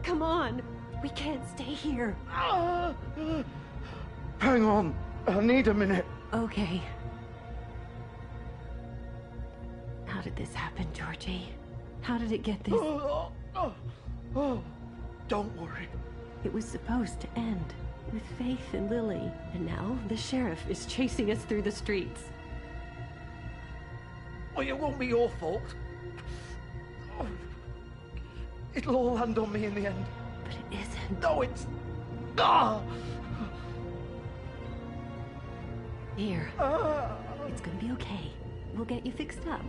Come on! We can't stay here. Hang on. I need a minute. Okay. How did this happen, Georgie? How did it get this? Don't worry. It was supposed to end with Faith and Lily, and now the sheriff is chasing us through the streets. Well, it won't be your fault. It'll all land on me in the end. But it isn't. No, it's... Here. It's gonna be okay. We'll get you fixed up.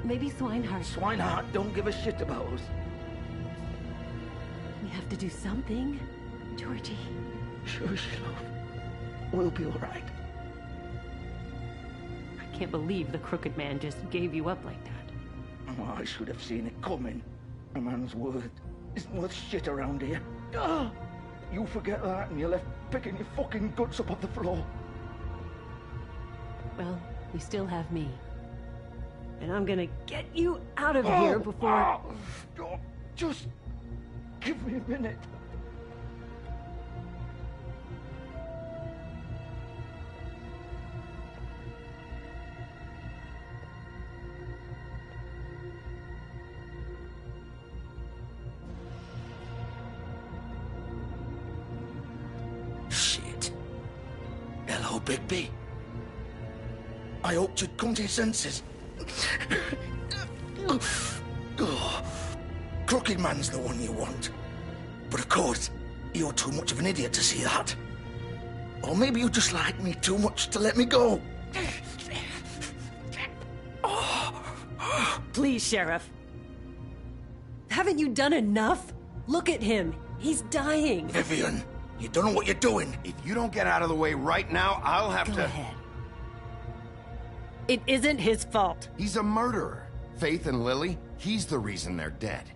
Maybe Swinehart. Swinehart don't give a shit about us. We have to do something. Georgie. Shush, love. We'll be all right. I can't believe the crooked man just gave you up like that. Oh, I should have seen it coming. A man's word isn't worth shit around here. You forget that and you're left picking your fucking guts up off the floor. Well, you still have me. And I'm gonna get you out of here before... Just give me a minute. Shit. Hello, Bigby. I hoped you'd come to your senses. Crooked man's the one you want. But of course, you're too much of an idiot to see that. Or maybe you just like me too much to let me go. Please, Sheriff. Haven't you done enough? Look at him. He's dying. Vivian, you don't know what you're doing. If you don't get out of the way right now, I'll have to... Go ahead. It isn't his fault. He's a murderer. Faith and Lily, he's the reason they're dead.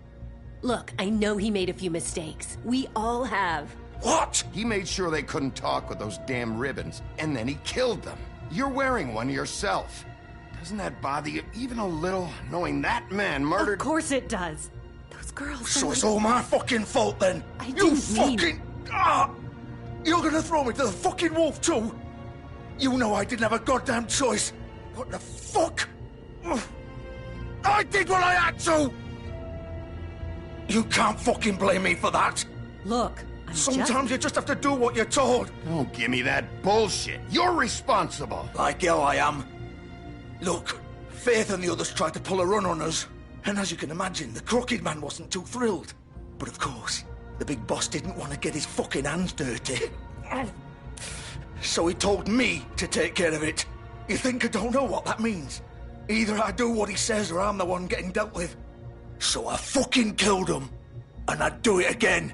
Look, I know he made a few mistakes. We all have. What? He made sure they couldn't talk with those damn ribbons, and then he killed them. You're wearing one yourself. Doesn't that bother you even a little, knowing that man murdered... Of course it does. Those girls... So it's all my fucking fault then? I You didn't fucking... mean... You're gonna throw me to the fucking wolf too? You know I didn't have a goddamn choice. What the fuck? I did what I had to! You can't fucking blame me for that. Look, Sometimes you just have to do what you're told. Don't give me that bullshit. You're responsible. Like hell I am. Look, Faith and the others tried to pull a run on us. And as you can imagine, the crooked man wasn't too thrilled. But of course, the big boss didn't want to get his fucking hands dirty. So he told me to take care of it. You think I don't know what that means? Either I do what he says or I'm the one getting dealt with. So I fucking killed him. And I'd do it again.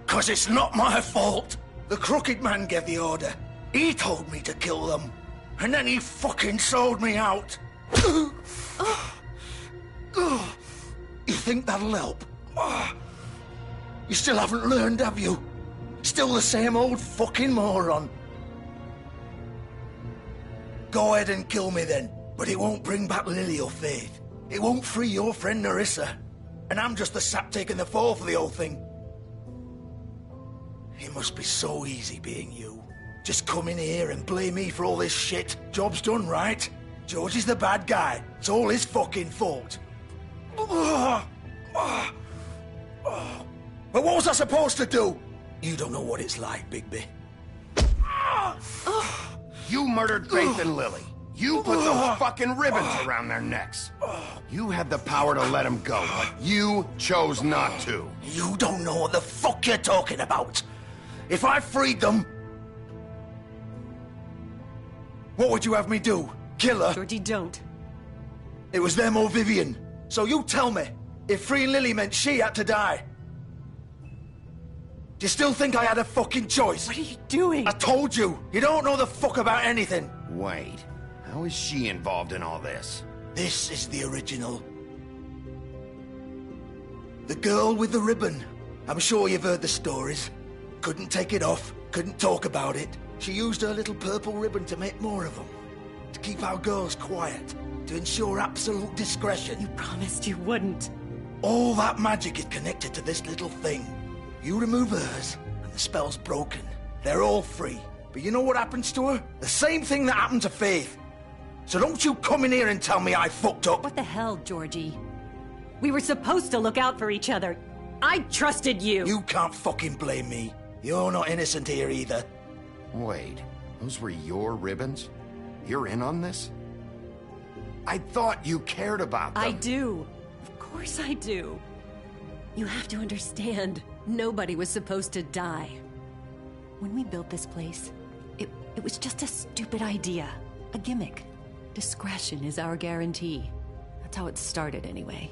'Cause it's not my fault. The crooked man gave the order. He told me to kill them. And then he fucking sold me out. You think that'll help? You still haven't learned, have you? Still the same old fucking moron. Go ahead and kill me then, but it won't bring back Lily or Faith. It won't free your friend Nerissa. And I'm just the sap taking the fall for the whole thing. It must be so easy being you. Just come in here and blame me for all this shit. Job's done, right? George is the bad guy. It's all his fucking fault. But what was I supposed to do? You don't know what it's like, Bigby. You murdered Faith and Lily. You put those fucking ribbons around their necks. You had the power to let them go, but you chose not to. You don't know what the fuck you're talking about. If I freed them... What would you have me do? Kill her? Georgie, don't. It was them or Vivian. So you tell me, If freeing Lily meant she had to die. Do you still think I had a fucking choice? What are you doing? I told you! You don't know the fuck about anything! Wait, how is she involved in all this? This is the original. The girl with the ribbon. I'm sure you've heard the stories. Couldn't take it off, couldn't talk about it. She used her little purple ribbon to make more of them. To keep our girls quiet. To ensure absolute discretion. You promised you wouldn't. All that magic is connected to this little thing. You remove hers, and the spell's broken. They're all free. But you know what happens to her? The same thing that happened to Faith. So don't you come in here and tell me I fucked up. What the hell, Georgie? We were supposed to look out for each other. I trusted you. You can't fucking blame me. You're not innocent here either. Wait, those were your ribbons? You're in on this? I thought you cared about them. I do. Of course I do. You have to understand, nobody was supposed to die. When we built this place, it was just a stupid idea. A gimmick. Discretion is our guarantee. That's how it started anyway.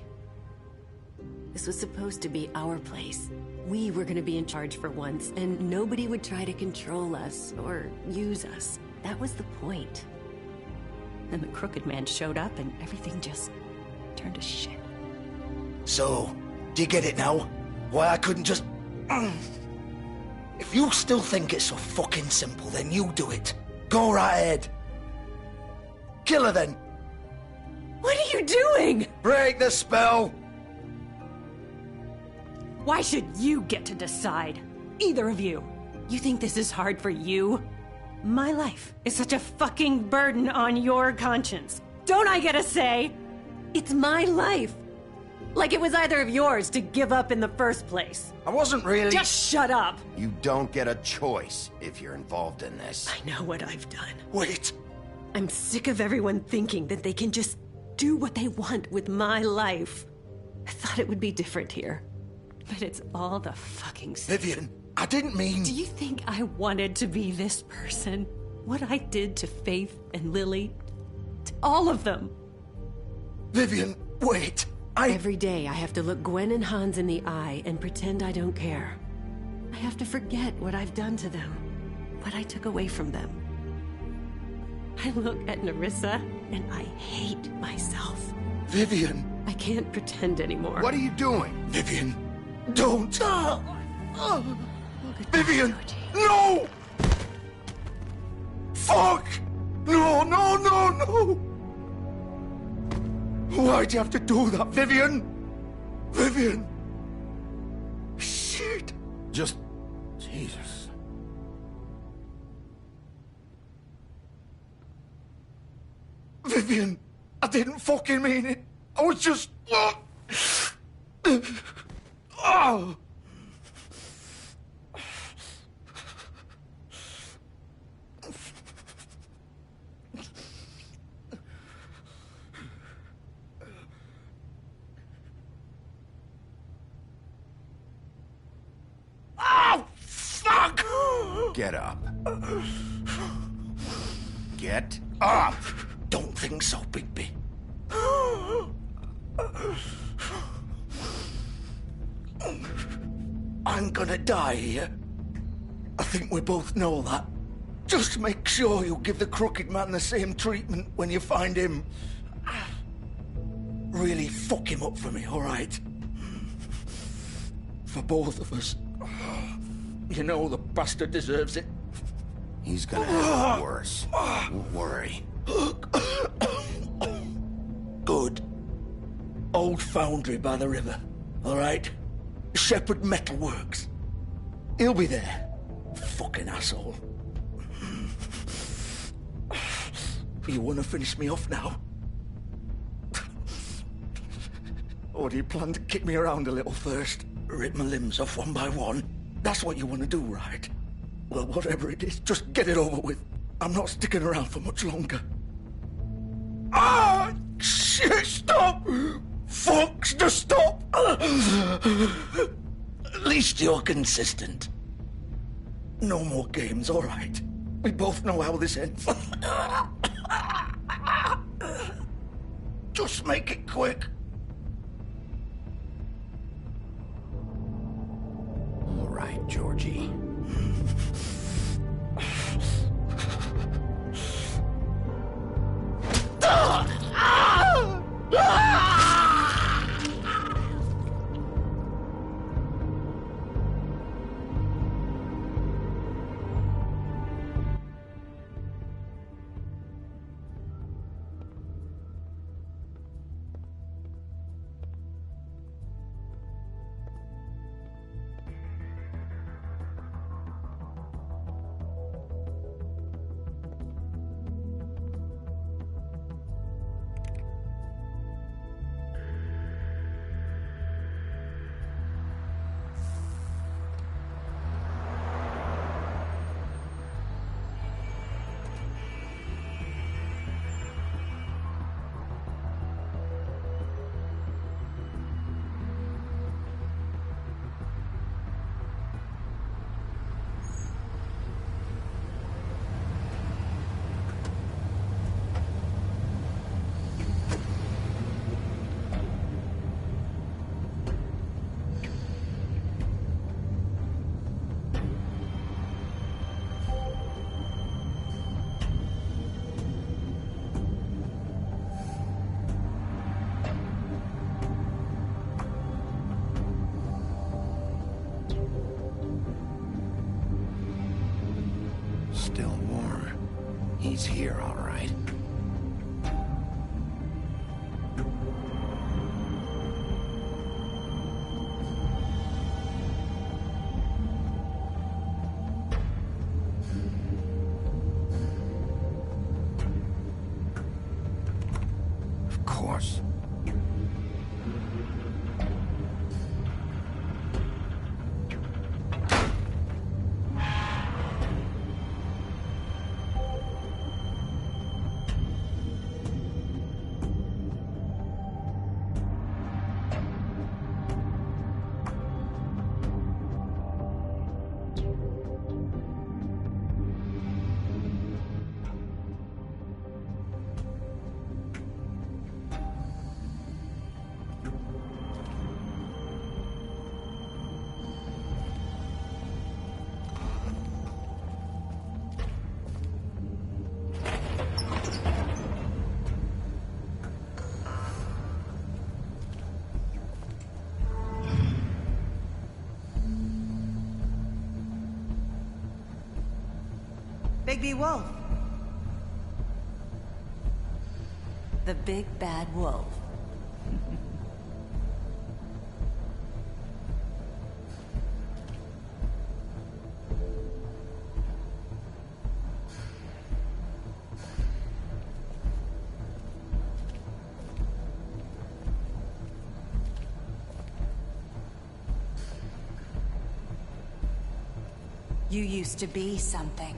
This was supposed to be our place. We were gonna be in charge for once, and nobody would try to control us or use us. That was the point. Then the crooked man showed up and everything just turned to shit. So, do you get it now? Why I couldn't just... If you still think it's so fucking simple, then you do it. Go right ahead. Kill her then. What are you doing? Break the spell. Why should you get to decide? Either of you. You think this is hard for you? My life is such a fucking burden on your conscience. Don't I get a say? It's my life. Like it was either of yours to give up in the first place. I wasn't really... Just shut up. You don't get a choice if you're involved in this. I know what I've done. Wait. I'm sick of everyone thinking that they can just do what they want with my life. I thought it would be different here. But it's all the fucking same. Vivian, I didn't mean... Do you think I wanted to be this person? What I did to Faith and Lily? To all of them? Vivian, wait. Every day I have to look Gwen and Hans in the eye and pretend I don't care. I have to forget what I've done to them. What I took away from them. I look at Nerissa and I hate myself. Vivian. I can't pretend anymore. What are you doing? Vivian, don't. Vivian, Georgie. no! Fuck! No, no, no, no! Why'd you have to do that, Vivian? Vivian! Shit! Just... Jesus. Vivian, I didn't fucking mean it. I was just... Oh! Oh, fuck! Get up. Get up! Don't think so, Bigby. I'm gonna die here. I think we both know that. Just make sure you give the crooked man the same treatment when you find him. Really fuck him up for me, all right? For both of us. You know the bastard deserves it. He's gonna have it worse. Don't worry. Good. Old foundry by the river, all right? Shepherd Metalworks. He'll be there. Fucking asshole. You want to finish me off now? Or do you plan to kick me around a little first? Rip my limbs off one by one? That's what you want to do, right? Well, whatever it is, just get it over with. I'm not sticking around for much longer. Ah! Shit, stop! Fuck, just stop! At least you're consistent. No more games, all right? We both know how this ends. Just make it quick. Georgie. Still warm. He's here, all right. Of course. Big Wolf. The big bad wolf. You used to be something.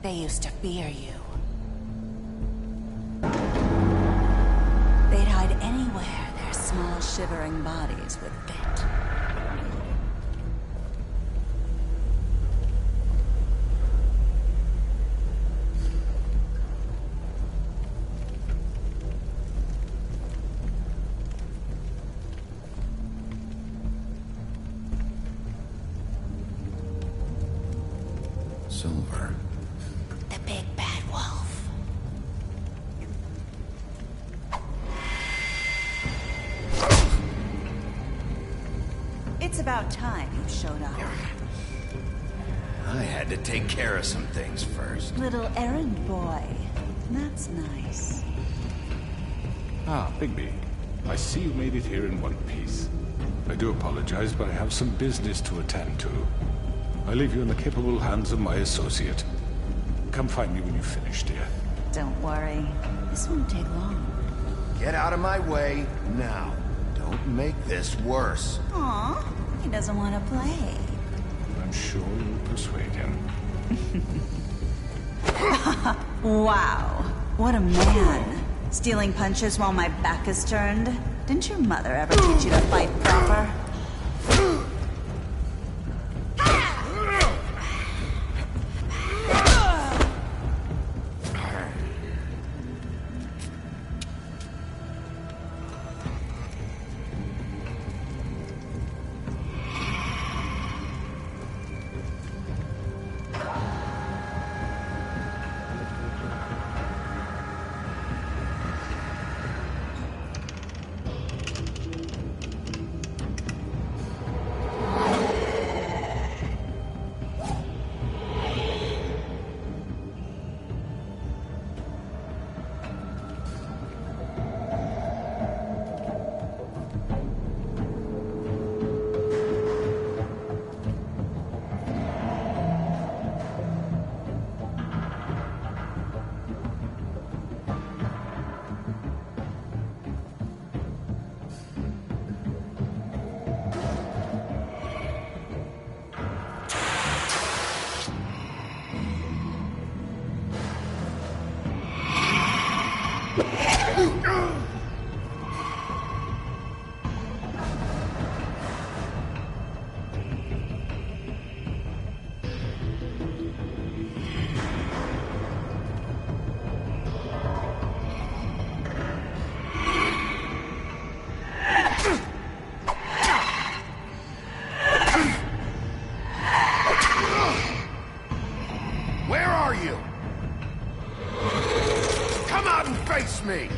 They used to fear you. They'd hide anywhere their small, shivering bodies would fit. Silver. The big bad wolf. It's about time you showed up. I had to take care of some things first. Little errand boy. That's nice. Ah, Bigby. I see you made it here in one piece. I do apologize, but I have some business to attend to. I leave you in the capable hands of my associate. Come find me when you've finished, dear. Don't worry. This won't take long. Get out of my way now. Don't make this worse. Aw, he doesn't want to play. I'm sure you'll persuade him. Wow, what a man. Stealing punches while my back is turned? Didn't your mother ever teach you to fight proper? Where are you? Come out and face me!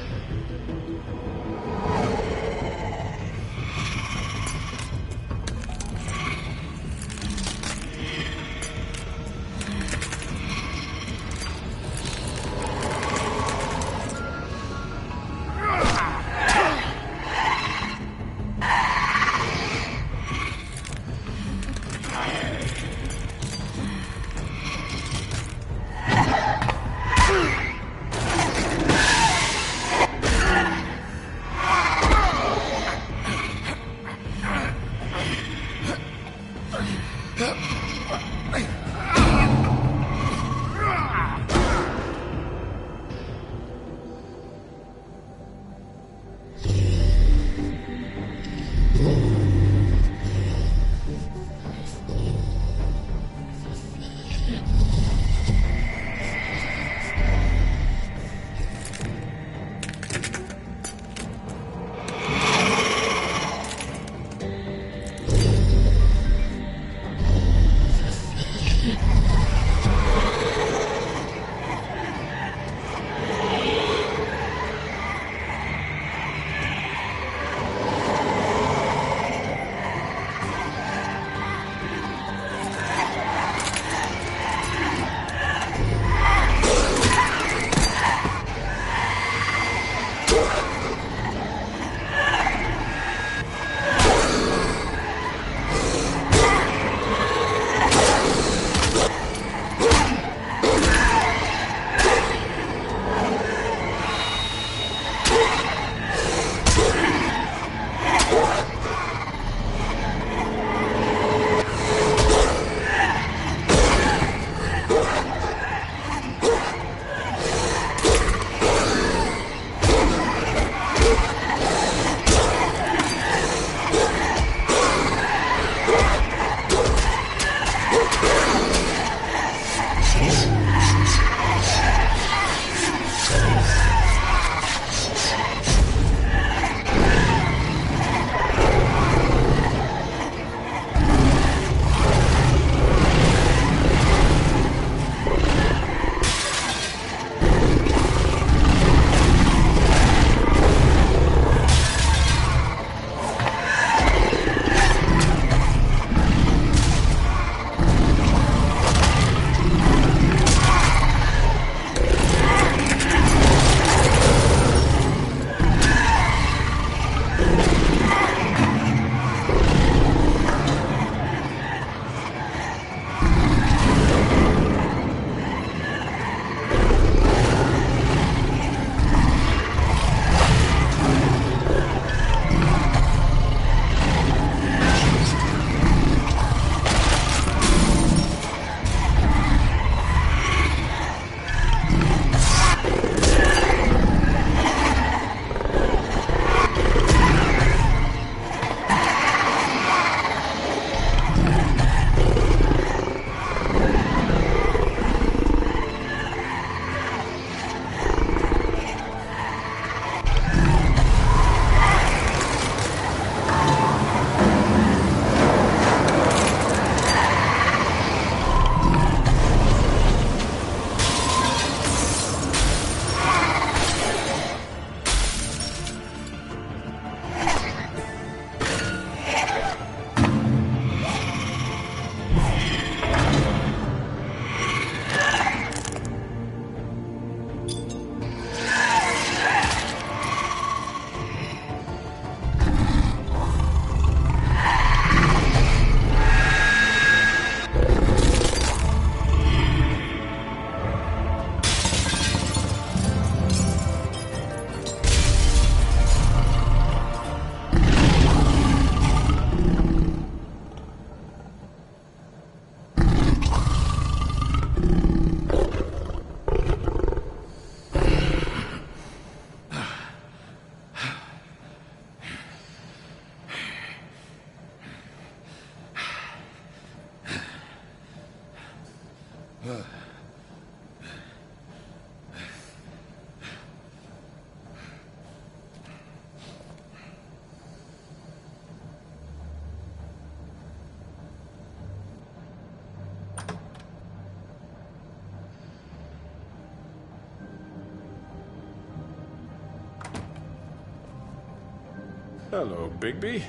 Hello, Bigby.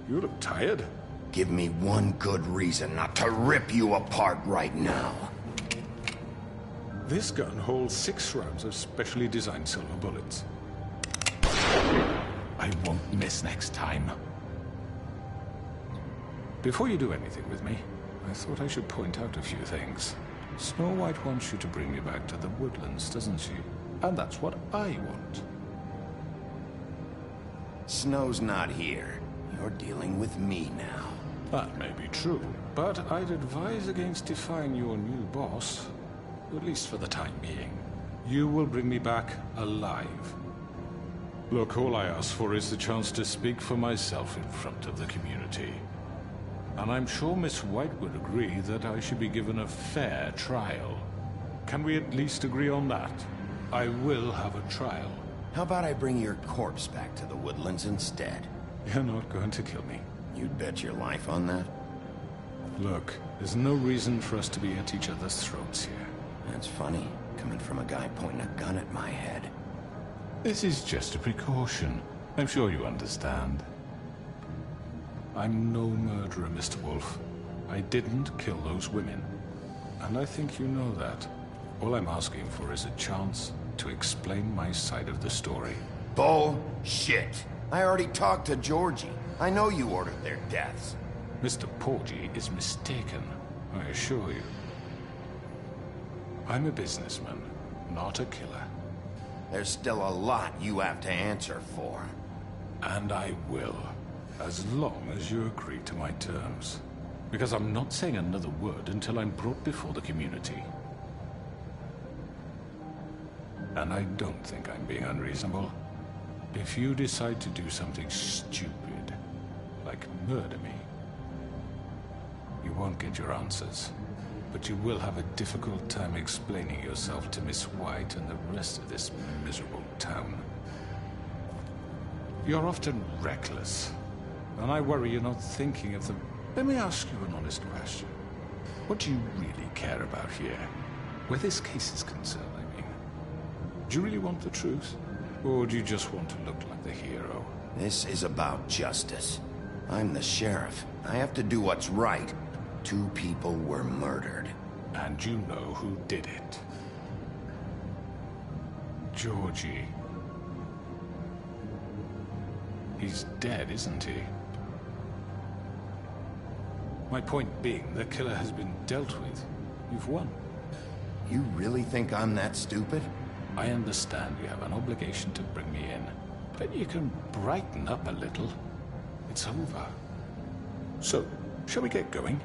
You look tired. Give me one good reason not to rip you apart right now. This gun holds 6 rounds of specially designed silver bullets. I won't miss next time. Before you do anything with me, I thought I should point out a few things. Snow White wants you to bring me back to the woodlands, doesn't she? And that's what I want. Snow's not here. You're dealing with me now. That may be true, but I'd advise against defying your new boss, at least for the time being. You will bring me back alive. Look, all I ask for is the chance to speak for myself in front of the community. And I'm sure Miss White would agree that I should be given a fair trial. Can we at least agree on that? I will have a trial. How about I bring your corpse back to the woodlands instead? You're not going to kill me. You'd bet your life on that? Look, there's no reason for us to be at each other's throats here. That's funny, coming from a guy pointing a gun at my head. This is just a precaution. I'm sure you understand. I'm no murderer, Mr. Wolf. I didn't kill those women. And I think you know that. All I'm asking for is a chance to explain my side of the story. Bullshit! I already talked to Georgie. I know you ordered their deaths. Mr. Porgy is mistaken, I assure you. I'm a businessman, not a killer. There's still a lot you have to answer for. And I will, as long as you agree to my terms. Because I'm not saying another word until I'm brought before the community. And I don't think I'm being unreasonable. If you decide to do something stupid, like murder me, you won't get your answers. But you will have a difficult time explaining yourself to Miss White and the rest of this miserable town. You're often reckless, and I worry you're not thinking of them. Let me ask you an honest question. What do you really care about here? Where this case is concerned, I mean. Do you really want the truth? Or do you just want to look like the hero? This is about justice. I'm the sheriff. I have to do what's right. 2 people were murdered. And you know who did it. Georgie. He's dead, isn't he? My point being, the killer has been dealt with. You've won. You really think I'm that stupid? I understand you have an obligation to bring me in, but you can brighten up a little. It's over. So, shall we get going?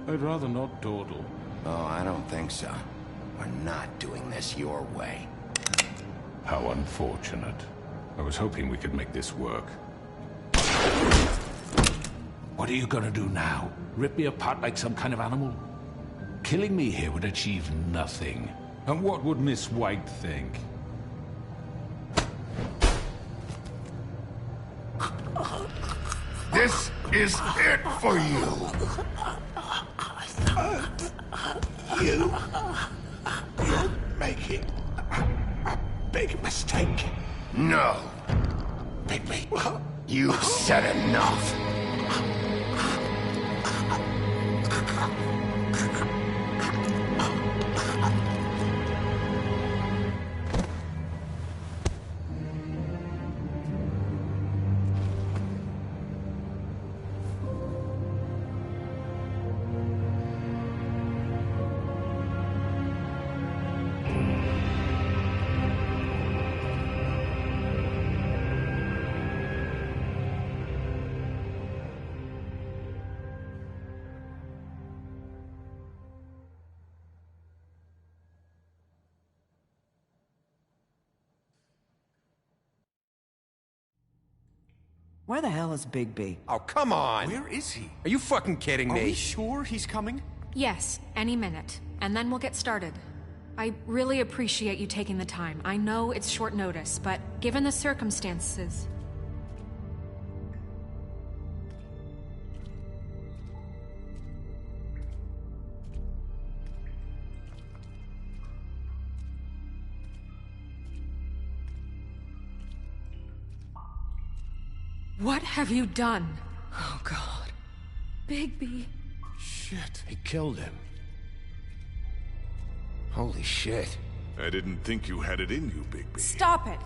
I'd rather not dawdle. Oh, I don't think so. We're not doing this your way. How unfortunate. I was hoping we could make this work. What are you gonna do now? Rip me apart like some kind of animal? Killing me here would achieve nothing. And what would Miss White think? This is it for you! You're making a big mistake. No! Bigby. You said enough! Where the hell is Bigby? Oh, come on! Where is he? Are you fucking kidding Are me? we sure he's coming? Yes, any minute. And then we'll get started. I really appreciate you taking the time. I know it's short notice, but given the circumstances... What have you done? Oh, God. Bigby. Shit, he killed him. Holy shit. I didn't think you had it in you, Bigby. Stop it!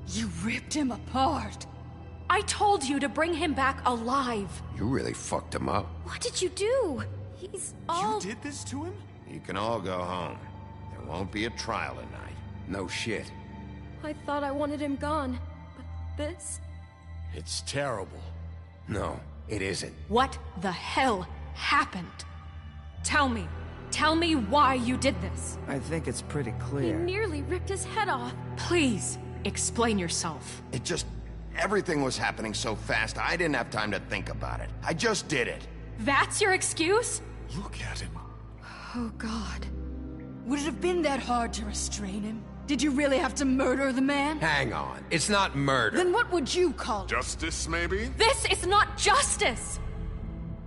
You ripped him apart. I told you to bring him back alive. You really fucked him up. What did you do? He's all... You did this to him? You can all go home. There won't be a trial tonight. No shit. I thought I wanted him gone, but this... It's terrible. No, it isn't. What the hell happened? Tell me. Tell me why you did this. I think it's pretty He clear. nearly ripped his head off. Please, explain yourself. It just... everything was happening so fast, I didn't have time to think about it. I just did it. That's your excuse? Look at him. Oh, God. Would it have been that hard to restrain him? Did you really have to murder the man? Hang on, it's not murder. Then what would you call it? Justice, maybe? This is not justice!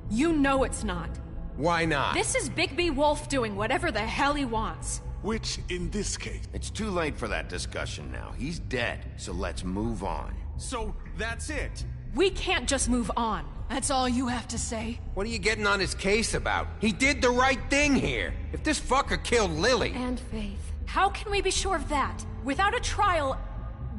You know it's not. Why not? This is Bigby Wolf doing whatever the hell he wants. Which, in this case... It's too late for that discussion now. He's dead, so let's move on. So, that's it? We can't just move on. That's all you have to say? What are you getting on his case about? He did the right thing here. If this fucker killed Lily... And Faith. How can we be sure of that? Without a trial,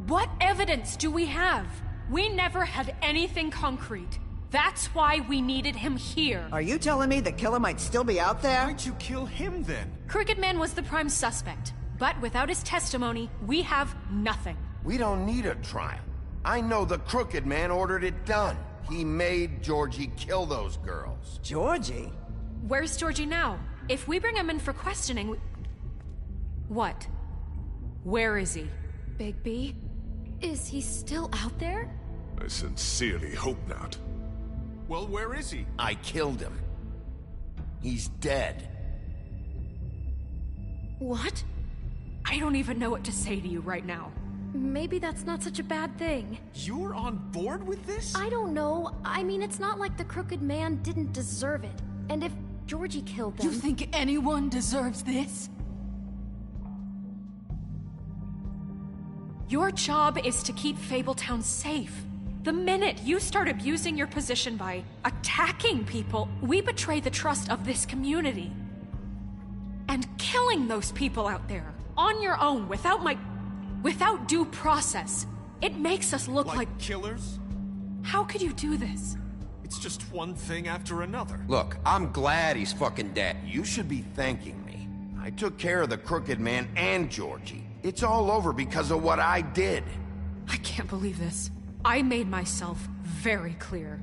what evidence do we have? We never had anything concrete. That's why we needed him here. Are you telling me the killer might still be out there? Why'd you kill him then? Crooked Man was the prime suspect, but without his testimony, we have nothing. We don't need a trial. I know the Crooked Man ordered it done. He made Georgie kill those girls. Georgie? Where's Georgie now? If we bring him in for questioning, What? Where is he? Bigby? Is he still out there? I sincerely hope not. Well, where is he? I killed him. He's dead. What? I don't even know what to say to you right now. Maybe that's not such a bad thing. You're on board with this? I don't know. I mean, it's not like the Crooked Man didn't deserve it. And if Georgie killed them... You think anyone deserves this? Your job is to keep Fabletown safe. The minute you start abusing your position by attacking people, we betray the trust of this community. And killing those people out there, on your own, without due process, it makes us look like... killers? How could you do this? It's just one thing after another. Look, I'm glad he's fucking dead. You should be thanking me. I took care of the Crooked Man and Georgie. It's all over because of what I did. I can't believe this. I made myself very clear.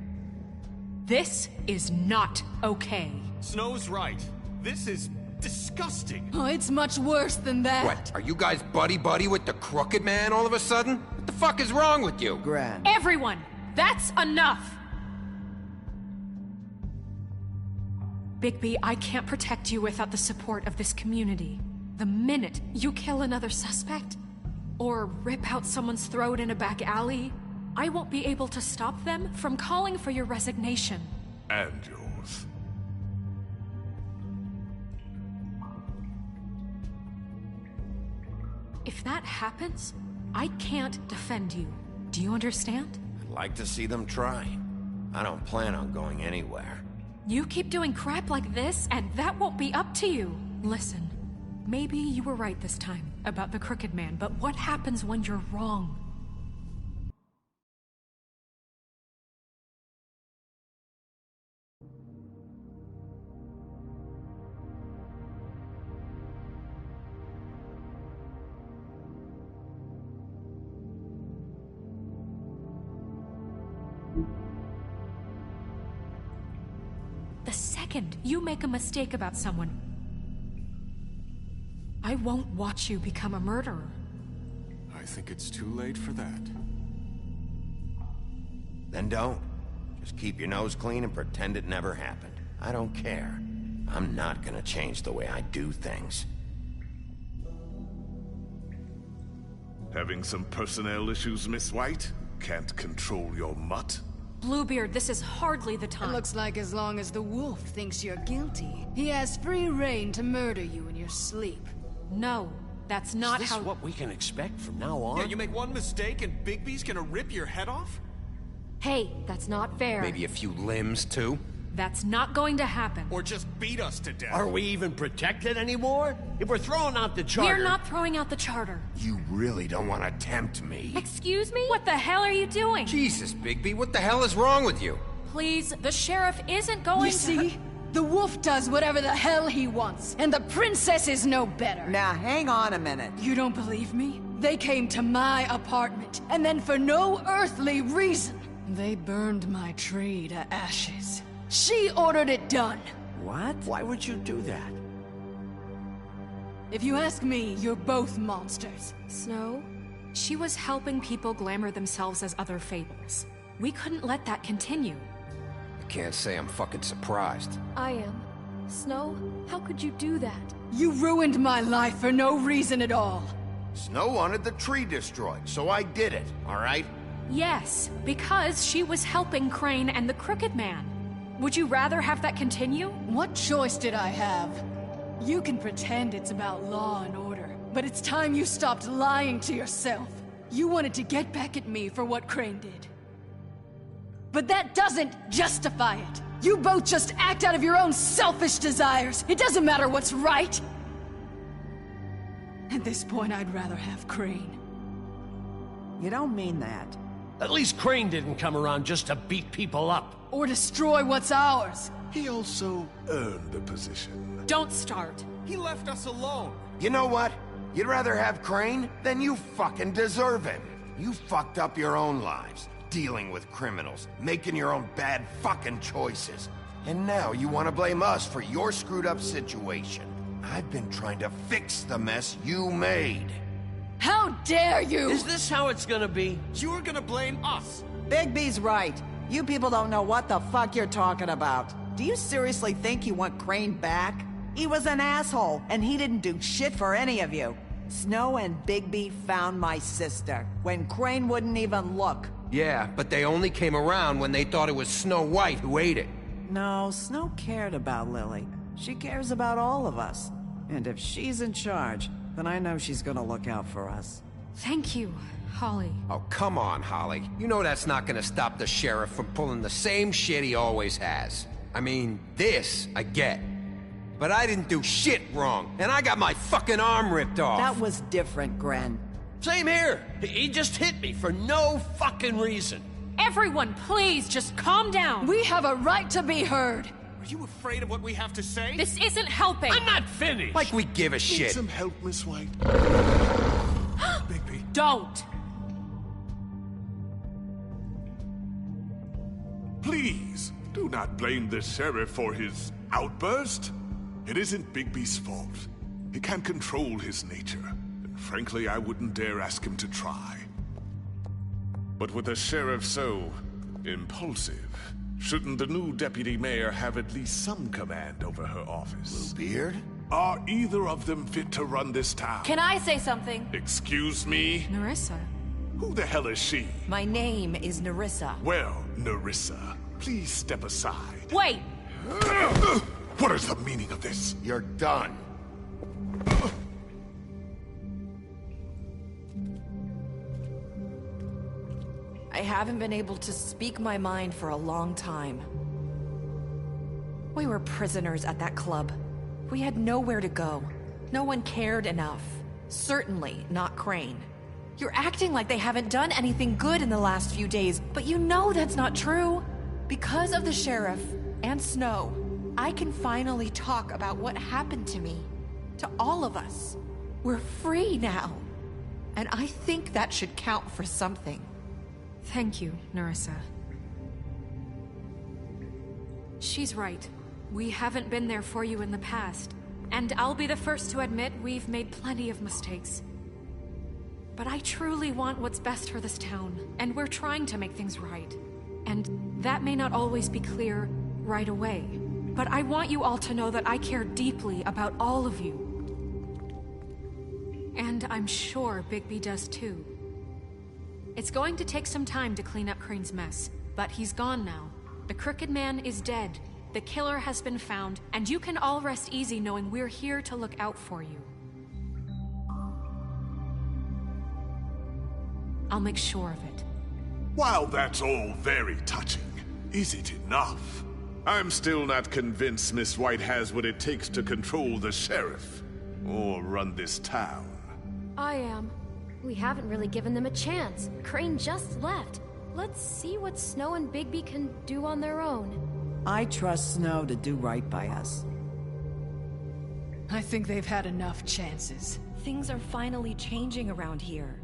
This is not okay. Snow's right. This is disgusting. Oh, it's much worse than that. What, are you guys buddy-buddy with the Crooked Man all of a sudden? What the fuck is wrong with you? Gran. Everyone, that's enough! Bigby, I can't protect you without the support of this community. The minute you kill another suspect, or rip out someone's throat in a back alley, I won't be able to stop them from calling for your resignation. And yours. If that happens, I can't defend you. Do you understand? I'd like to see them try. I don't plan on going anywhere. You keep doing crap like this, and that won't be up to you. Listen, maybe you were right this time about the Crooked Man, but what happens when you're wrong? The second you make a mistake about someone, I won't watch you become a murderer. I think it's too late for that. Then don't. Just keep your nose clean and pretend it never happened. I don't care. I'm not gonna change the way I do things. Having some personnel issues, Miss White? Can't control your mutt? Bluebeard, this is hardly the time. It looks like as long as the wolf thinks you're guilty, he has free reign to murder you in your sleep. No, That's not Is this how- what we can expect from now on? Yeah, you make one mistake and Bigby's gonna rip your head off? Hey, that's not fair. Maybe a few limbs, too? That's not going to happen. Or just beat us to death? Are we even protected anymore? If we're throwing out the charter... We're not throwing out the charter. You really don't want to tempt me. Excuse me? What the hell are you doing? Jesus, Bigby, what the hell is wrong with you? Please, the sheriff isn't going You to... see? The wolf does whatever the hell he wants, and the princess is no better. Now, hang on a minute. You don't believe me? They came to my apartment, and then for no earthly reason, they burned my tree to ashes. She ordered it done. What? Why would you do that? If you ask me, you're both monsters. Snow? She was helping people glamour themselves as other fables. We couldn't let that continue. I can't say I'm fucking surprised. I am. Snow, how could you do that? You ruined my life for no reason at all. Snow wanted the tree destroyed, so I did it, all right? Yes, because she was helping Crane and the Crooked Man. Would you rather have that continue? What choice did I have? You can pretend it's about law and order, but it's time you stopped lying to yourself. You wanted to get back at me for what Crane did. But that doesn't justify it. You both just act out of your own selfish desires. It doesn't matter what's right. At this point, I'd rather have Crane. You don't mean that. At least Crane didn't come around just to beat people up. Or destroy what's ours. He also earned the position. Don't start. He left us alone. You know what? You'd rather have Crane? Then you fucking deserve him. You fucked up your own lives, dealing with criminals, making your own bad fucking choices. And now you want to blame us for your screwed up situation. I've been trying to fix the mess you made. How dare you! Is this how it's gonna be? You're gonna blame us. Bigby's right. You people don't know what the fuck you're talking about. Do you seriously think you want Crane back? He was an asshole, and he didn't do shit for any of you. Snow and Bigby found my sister, when Crane wouldn't even look. Yeah, but they only came around when they thought it was Snow White who ate it. No, Snow cared about Lily. She cares about all of us. And if she's in charge, then I know she's gonna look out for us. Thank you, Holly. Oh, come on, Holly. You know that's not gonna stop the sheriff from pulling the same shit he always has. I mean, this, I get. But I didn't do shit wrong, and I got my fucking arm ripped off. That was different, Gren. Same here. He just hit me for no fucking reason. Everyone, please, just calm down. We have a right to be heard. Are you afraid of what we have to say? This isn't helping. I'm not finished. Like we give a Need shit. some help, Miss White? Bigby. Don't. Please, do not blame the sheriff for his outburst. It isn't Bigby's fault. He can't control his nature, and frankly, I wouldn't dare ask him to try. But with a sheriff so impulsive, shouldn't the new deputy mayor have at least some command over her office? Bluebeard? Are either of them fit to run this town? Can I say something? Excuse me? Nerissa. Who the hell is she? My name is Nerissa. Well, Nerissa, please step aside. Wait! What is the meaning of this? You're done. I haven't been able to speak my mind for a long time. We were prisoners at that club. We had nowhere to go. No one cared enough. Certainly not Crane. You're acting like they haven't done anything good in the last few days, but you know that's not true. Because of the sheriff and Snow, I can finally talk about what happened to me. To all of us. We're free now. And I think that should count for something. Thank you, Nerissa. She's right. We haven't been there for you in the past. And I'll be the first to admit we've made plenty of mistakes. But I truly want what's best for this town, and we're trying to make things right. And that may not always be clear right away. But I want you all to know that I care deeply about all of you. And I'm sure Bigby does too. It's going to take some time to clean up Crane's mess, but he's gone now. The Crooked Man is dead, the killer has been found, and you can all rest easy knowing we're here to look out for you. I'll make sure of it. While that's all very touching, is it enough? I'm still not convinced Miss White has what it takes to control the sheriff, or run this town. I am. We haven't really given them a chance. Crane just left. Let's see what Snow and Bigby can do on their own. I trust Snow to do right by us. I think they've had enough chances. Things are finally changing around here.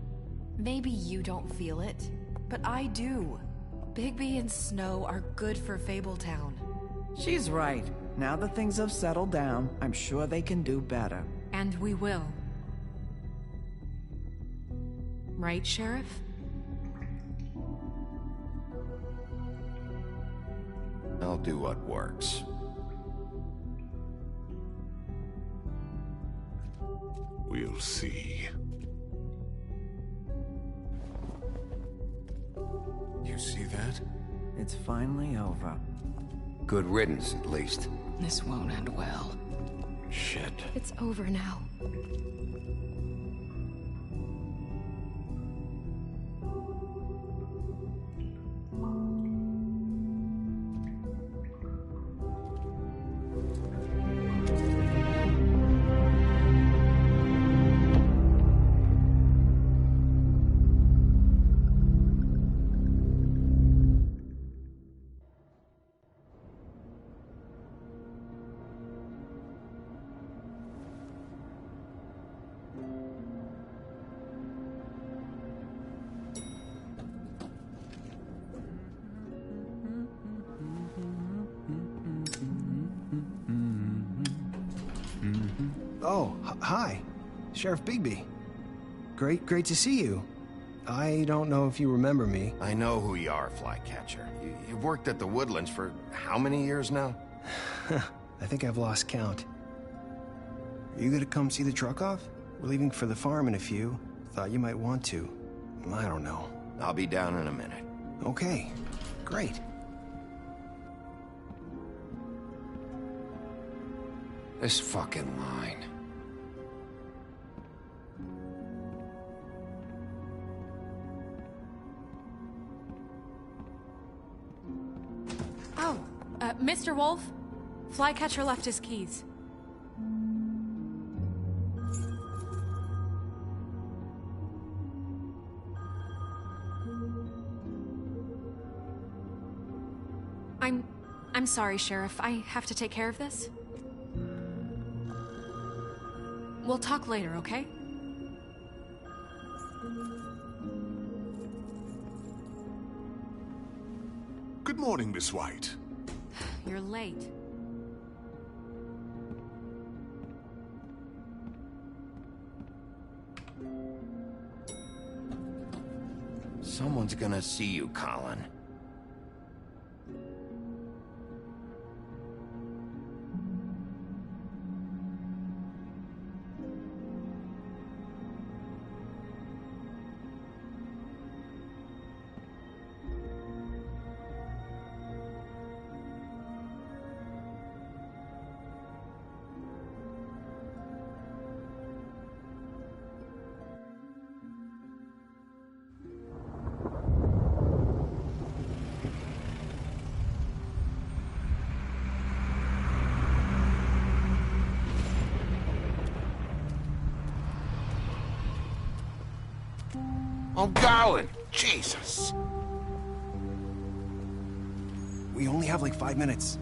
Maybe you don't feel it, but I do. Bigby and Snow are good for Fabletown. She's right. Now that things have settled down, I'm sure they can do better. And we will. Right, Sheriff? I'll do what works. We'll see. You see that? It's finally over. Good riddance, at least. This won't end well. Shit. It's over now. Oh, hi. Sheriff Bigby. Great to see you. I don't know if you remember me. I know who you are, Flycatcher. You've worked at the Woodlands for how many years now? I think I've lost count. Are you gonna come see the truck off? We're leaving for the farm in a few. Thought you might want to. I don't know. I'll be down in a minute. Okay, great. This fucking line. Oh, Mr. Wolf? Flycatcher left his keys. I'm sorry, Sheriff. I have to take care of this. We'll talk later, okay? Good morning, Miss White. You're late. Someone's gonna see you, Colin. I'm going. Jesus. We only have like 5 minutes.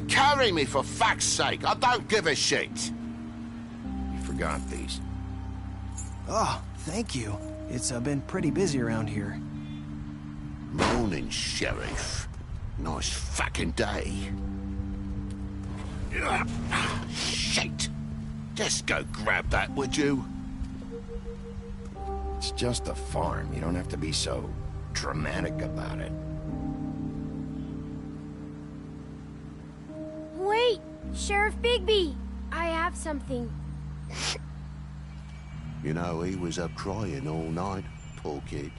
Carry me for fuck's sake. I don't give a shit. You forgot these. Oh, thank you. It's been pretty busy around here. Morning, Sheriff. Nice fucking day. Shit. Just go grab that, would you? It's just a farm. You don't have to be so dramatic about it. Wait! Sheriff Bigby! I have something. You know, he was up crying all night, poor kid.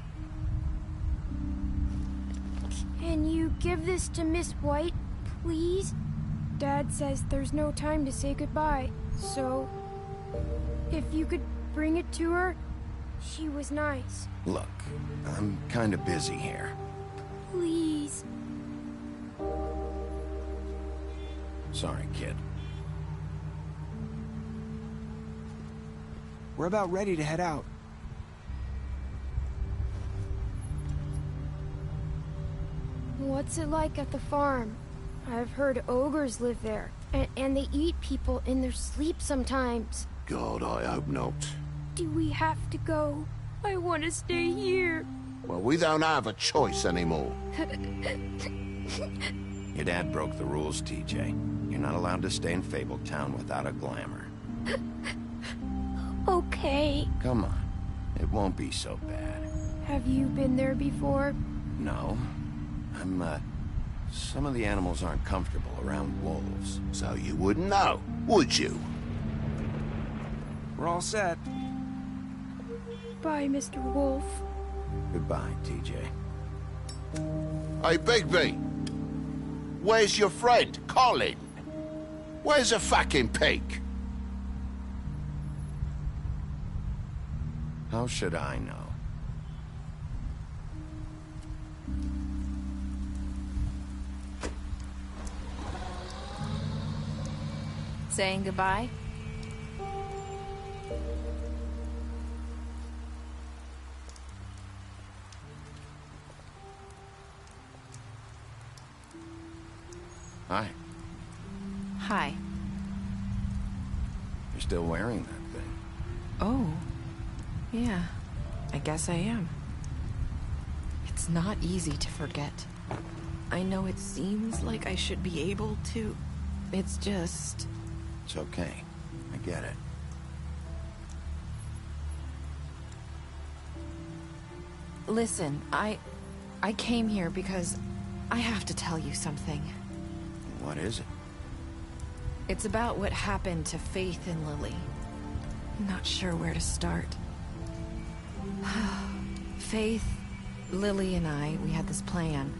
Can you give this to Miss White, please? Dad says there's no time to say goodbye, so... if you could bring it to her, She was nice. Look, I'm kinda busy here. Please. Sorry, kid. We're about ready to head out. What's it like at the farm? I've heard ogres live there, and they eat people in their sleep sometimes. God, I hope not. Do we have to go? I want to stay here. Well, we don't have a choice anymore. Your dad broke the rules, TJ. You're not allowed to stay in Fabletown without a glamour. Okay. Come on. It won't be so bad. Have you been there before? No. Some of the animals aren't comfortable around wolves. So you wouldn't know, would you? We're all set. Bye, Mr. Wolf. Goodbye, TJ. Hey, Bigby. Where's your friend, Colin? Where's the fucking pig? How should I know? Saying goodbye? Hi. Hi. You're still wearing that thing. Oh. Yeah. I guess I am. It's not easy to forget. I know it seems like I should be able to. It's just... It's okay. I get it. Listen, I came here because I have to tell you something. What is it? It's about what happened to Faith and Lily. I'm not sure where to start. Faith, Lily, and I, we had this plan.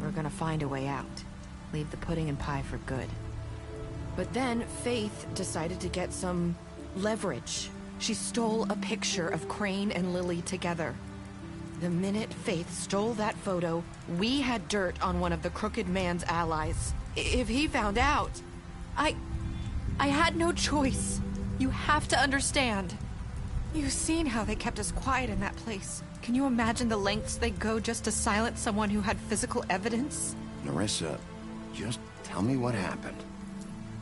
We're gonna find a way out. Leave the pudding and pie for good. But then Faith decided to get some leverage. She stole a picture of Crane and Lily together. The minute Faith stole that photo, we had dirt on one of the Crooked Man's allies. If he found out, I had no choice. You have to understand. You've seen how they kept us quiet in that place. Can you imagine the lengths they go just to silence someone who had physical evidence? Nerissa, just tell me what happened.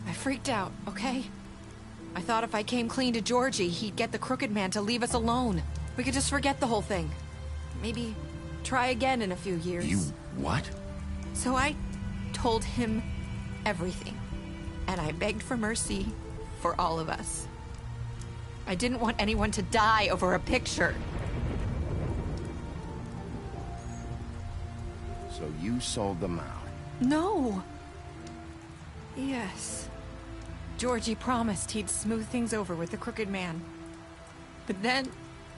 I freaked out, okay? I thought if I came clean to Georgie, he'd get the Crooked Man to leave us alone. We could just forget the whole thing. Maybe try again in a few years. You what? So I told him everything. And I begged for mercy for all of us. I didn't want anyone to die over a picture. So you sold them out? No. Yes. Georgie promised he'd smooth things over with the Crooked Man. But then...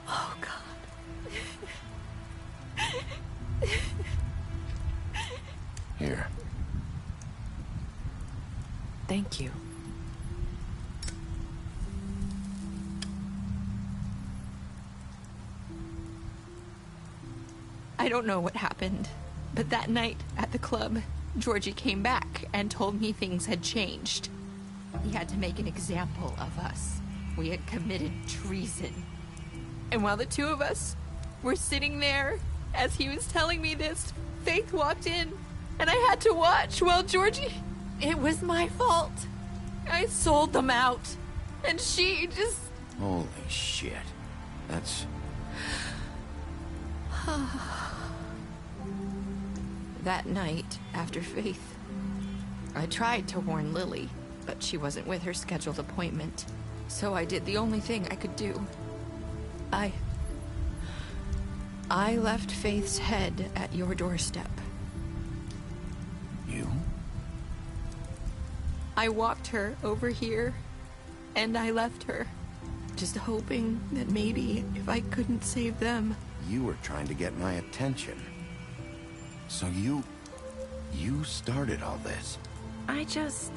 Oh, God. Here. Thank you. I don't know what happened, but that night at the club, Georgie came back and told me things had changed. He had to make an example of us. We had committed treason. And while the two of us were sitting there, as he was telling me this, Faith walked in, and I had to watch while Georgie... It was my fault. I sold them out, and she just... Holy shit. That's... That night, after Faith, I tried to warn Lily, but she wasn't with her scheduled appointment. So I did the only thing I could do. I left Faith's head at your doorstep. You? I walked her over here, and I left her, just hoping that maybe if I couldn't save them... You were trying to get my attention. So you started all this. I just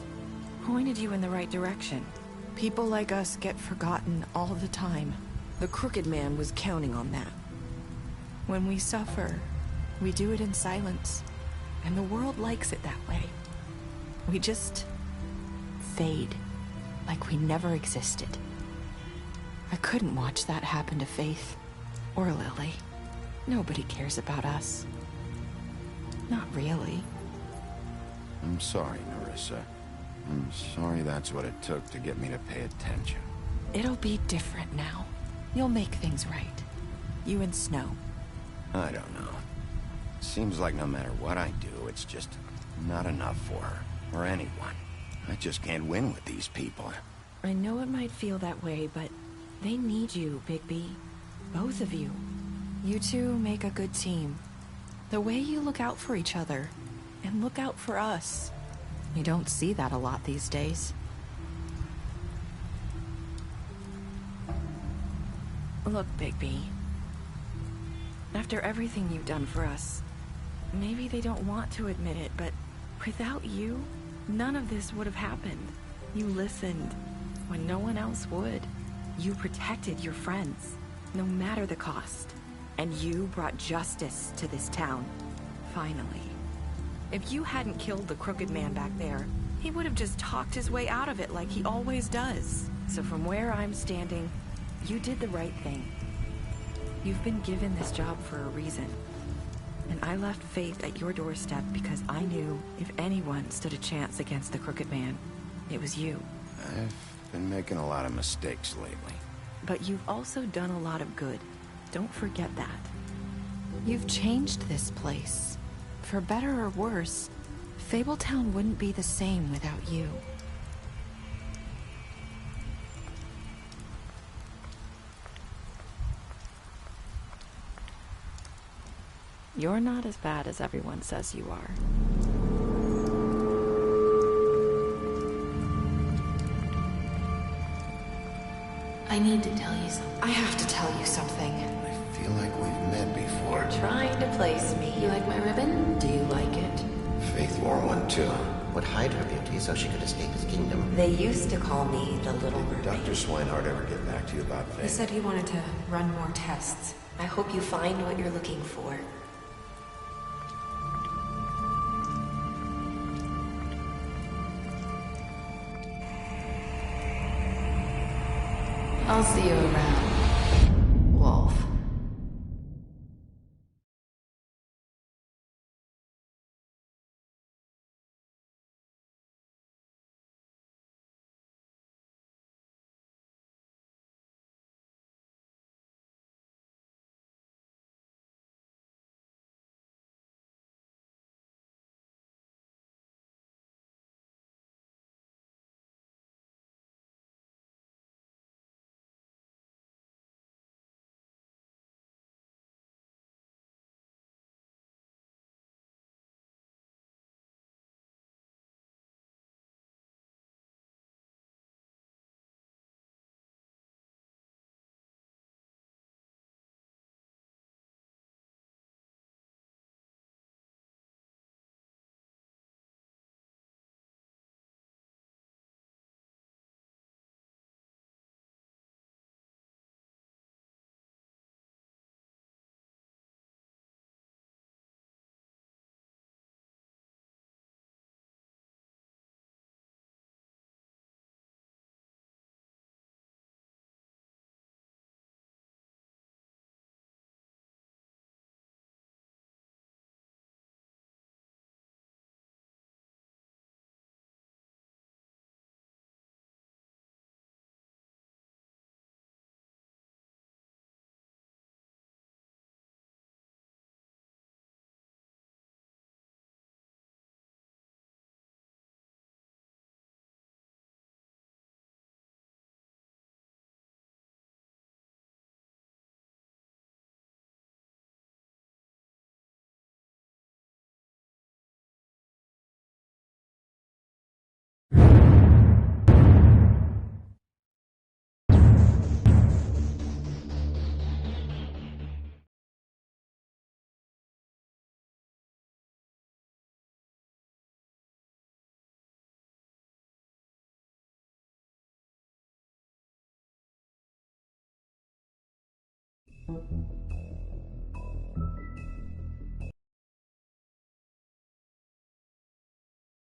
pointed you in the right direction. People like us get forgotten all the time. The Crooked Man was counting on that. When we suffer, we do it in silence, and the world likes it that way. We just fade, like we never existed. I couldn't watch that happen to Faith, or Lily. Nobody cares about us. Not really. I'm sorry, Narissa. I'm sorry that's what it took to get me to pay attention. It'll be different now. You'll make things right. You and Snow. I don't know. Seems like no matter what I do, it's just not enough for her, or anyone. I just can't win with these people. I know it might feel that way, but they need you, Bigby. Both of you. You two make a good team. The way you look out for each other, and look out for us. You don't see that a lot these days. Look, Bigby. After everything you've done for us, maybe they don't want to admit it, but without you, none of this would have happened. You listened when no one else would. You protected your friends, no matter the cost. And you brought justice to this town, finally. If you hadn't killed the Crooked Man back there, he would have just talked his way out of it like he always does. So from where I'm standing, you did the right thing. You've been given this job for a reason. And I left Faith at your doorstep because I knew if anyone stood a chance against the Crooked Man, it was you. I've been making a lot of mistakes lately. But you've also done a lot of good. Don't forget that. You've changed this place. For better or worse, Fabletown wouldn't be the same without you. You're not as bad as everyone says you are. I need to tell you something. I have to tell you something. I feel like we've met before. Trying to place me. You like my ribbon? Do you like it? Faith wore one too. Would hide her beauty so she could escape his kingdom. They used to call me the Little Mermaid. Did Dr. Swinehart ever get back to you about He Faith? said he wanted to run more tests. I hope you find what you're looking for. I'll see you around, Wolf.